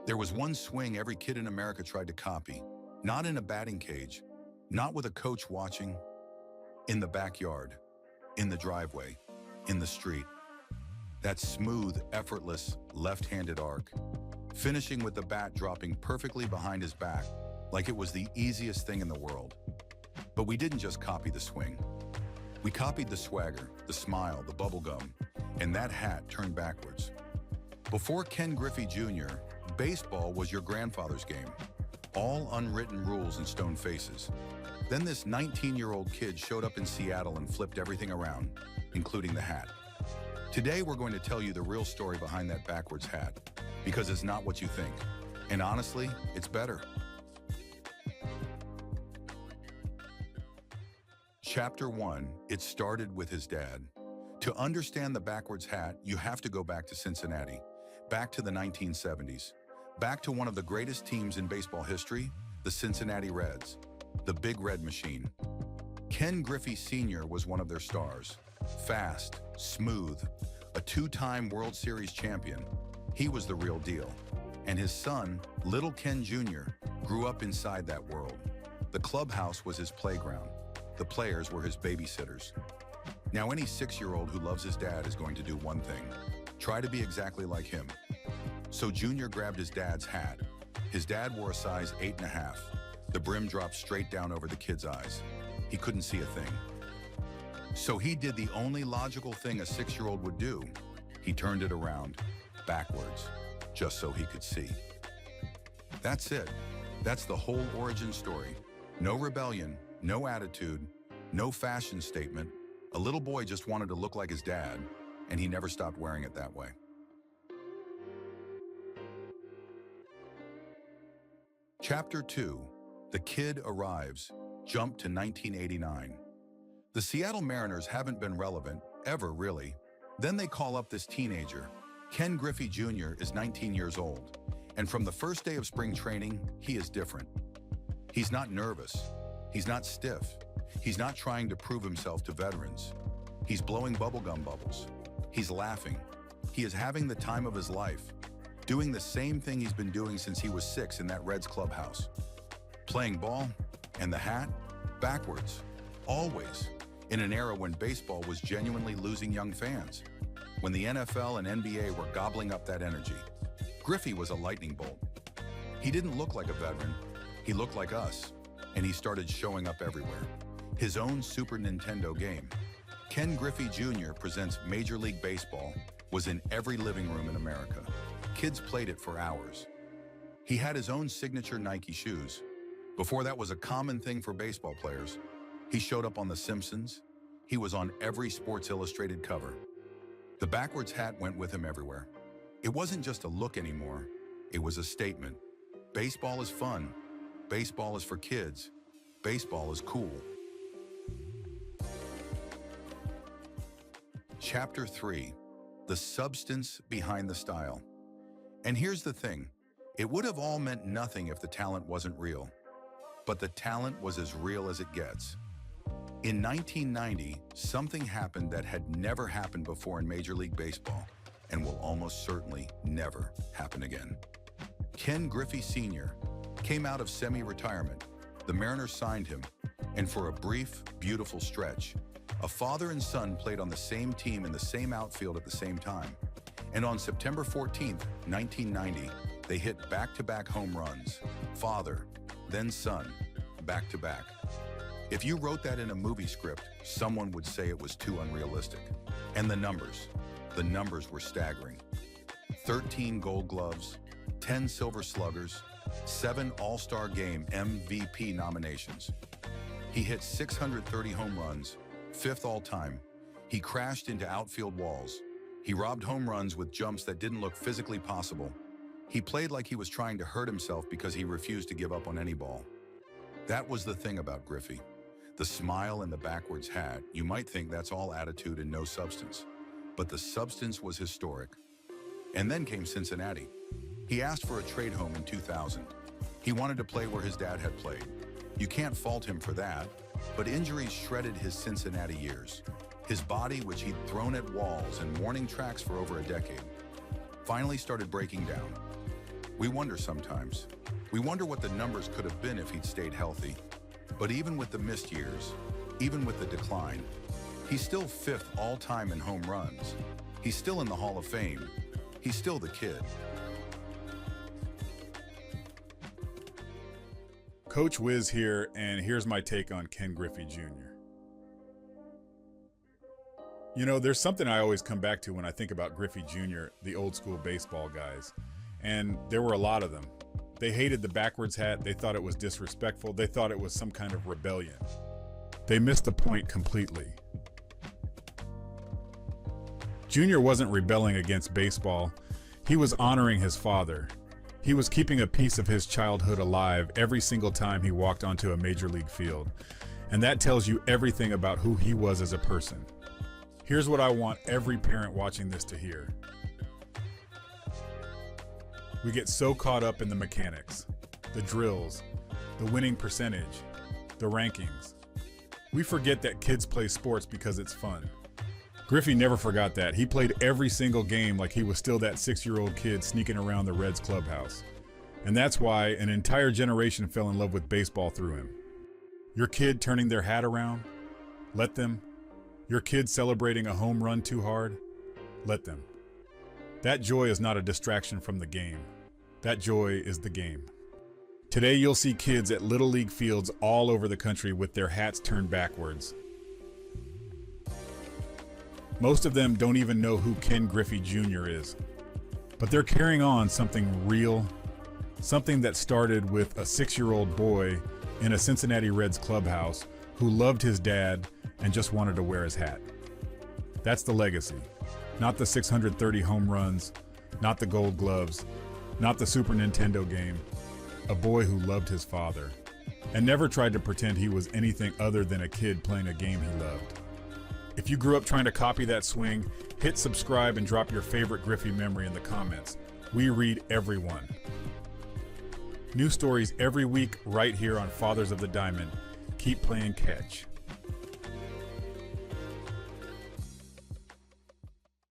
There was one swing every kid in America tried to copy, not in a batting cage, not with a coach watching, in the backyard, in the driveway, in the street. That smooth, effortless, left-handed arc, finishing with the bat dropping perfectly behind his back like it was the easiest thing in the world. But we didn't just copy the swing. We copied the swagger, the smile, the bubblegum, and that hat turned backwards. Before Ken Griffey Jr., baseball was your grandfather's game. All unwritten rules and stone faces. Then this 19-year-old kid showed up in Seattle and flipped everything around, including the hat. Today, we're going to tell you the real story behind that backwards hat, because it's not what you think. And honestly, it's better. Chapter 1, it started with his dad. To understand the backwards hat, you have to go back to Cincinnati, back to the 1970s, back to one of the greatest teams in baseball history, the Cincinnati Reds, the Big Red Machine. Ken Griffey Sr. was one of their stars. Fast, smooth, a two-time World Series champion. He was the real deal. And his son, little Ken Jr., grew up inside that world. The clubhouse was his playground. The players were his babysitters. Now, any 6-year-old who loves his dad is going to do one thing: try to be exactly like him. So Junior grabbed his dad's hat. His dad wore a size 8.5. The brim dropped straight down over the kid's eyes. He couldn't see a thing. So he did the only logical thing a 6-year-old would do. He turned it around, backwards, just so he could see. That's it. That's the whole origin story. No rebellion, no attitude, no fashion statement. A little boy just wanted to look like his dad, and he never stopped wearing it that way. Chapter 2, The Kid Arrives. Jump to 1989. The Seattle Mariners haven't been relevant, ever really. Then they call up this teenager. Ken Griffey Jr. is 19 years old, and from the first day of spring training, he is different. He's not nervous. He's not stiff. He's not trying to prove himself to veterans. He's blowing bubblegum bubbles. He's laughing. He is having the time of his life, doing the same thing he's been doing since he was 6 in that Reds clubhouse. Playing ball, and the hat, backwards, always, in an era when baseball was genuinely losing young fans, when the NFL and NBA were gobbling up that energy. Griffey was a lightning bolt. He didn't look like a veteran. He looked like us, and he started showing up everywhere. His own Super Nintendo game, Ken Griffey Jr. Presents Major League Baseball, was in every living room in America. Kids played it for hours. He had his own signature Nike shoes. Before that was a common thing for baseball players. He showed up on The Simpsons. He was on every Sports Illustrated cover. The backwards hat went with him everywhere. It wasn't just a look anymore. It was a statement. Baseball is fun. Baseball is for kids. Baseball is cool. Chapter 3, The Substance Behind the Style. And here's the thing. It would have all meant nothing if the talent wasn't real. But the talent was as real as it gets. In 1990, something happened that had never happened before in Major League Baseball and will almost certainly never happen again. Ken Griffey Sr. came out of semi-retirement. The Mariners signed him, and for a brief, beautiful stretch, a father and son played on the same team in the same outfield at the same time. And on September 14th, 1990, they hit back-to-back home runs. Father, then son, back-to-back. If you wrote that in a movie script, someone would say it was too unrealistic. And the numbers were staggering. 13 Gold Gloves, 10 Silver Sluggers, 7 All-Star Game MVP nominations. He hit 630 home runs, 5th all-time. He crashed into outfield walls. He robbed home runs with jumps that didn't look physically possible. He played like he was trying to hurt himself because he refused to give up on any ball. That was the thing about Griffey. The smile and the backwards hat, you might think that's all attitude and no substance. But the substance was historic. And then came Cincinnati. He asked for a trade home in 2000. He wanted to play where his dad had played. You can't fault him for that, but injuries shredded his Cincinnati years. His body, which he'd thrown at walls and warning tracks for over a decade, finally started breaking down. We wonder sometimes. We wonder what the numbers could have been if he'd stayed healthy. But even with the missed years, even with the decline, he's still 5th all-time in home runs. He's still in the Hall of Fame. He's still the kid. Coach Wiz here, and here's my take on Ken Griffey Jr. You know, there's something I always come back to when I think about Griffey Jr., the old school baseball guys. And there were a lot of them. They hated the backwards hat. They thought it was disrespectful. They thought it was some kind of rebellion. They missed the point completely. Jr. wasn't rebelling against baseball. He was honoring his father. He was keeping a piece of his childhood alive every single time he walked onto a major league field. And that tells you everything about who he was as a person. Here's what I want every parent watching this to hear. We get so caught up in the mechanics, the drills, the winning percentage, the rankings. We forget that kids play sports because it's fun. Griffey never forgot that. He played every single game like he was still that 6-year-old kid sneaking around the Reds clubhouse. And that's why an entire generation fell in love with baseball through him. Your kid turning their hat around? Let them. Your kid celebrating a home run too hard? Let them. That joy is not a distraction from the game. That joy is the game. Today you'll see kids at Little League fields all over the country with their hats turned backwards. Most of them don't even know who Ken Griffey Jr. is. But they're carrying on something real, something that started with a 6-year-old boy in a Cincinnati Reds clubhouse who loved his dad and just wanted to wear his hat. That's the legacy. Not the 630 home runs, not the gold gloves, not the Super Nintendo game. A boy who loved his father and never tried to pretend he was anything other than a kid playing a game he loved. If you grew up trying to copy that swing, hit subscribe and drop your favorite Griffey memory in the comments. We read every one. New stories every week right here on Fathers of the Diamond. Keep playing catch.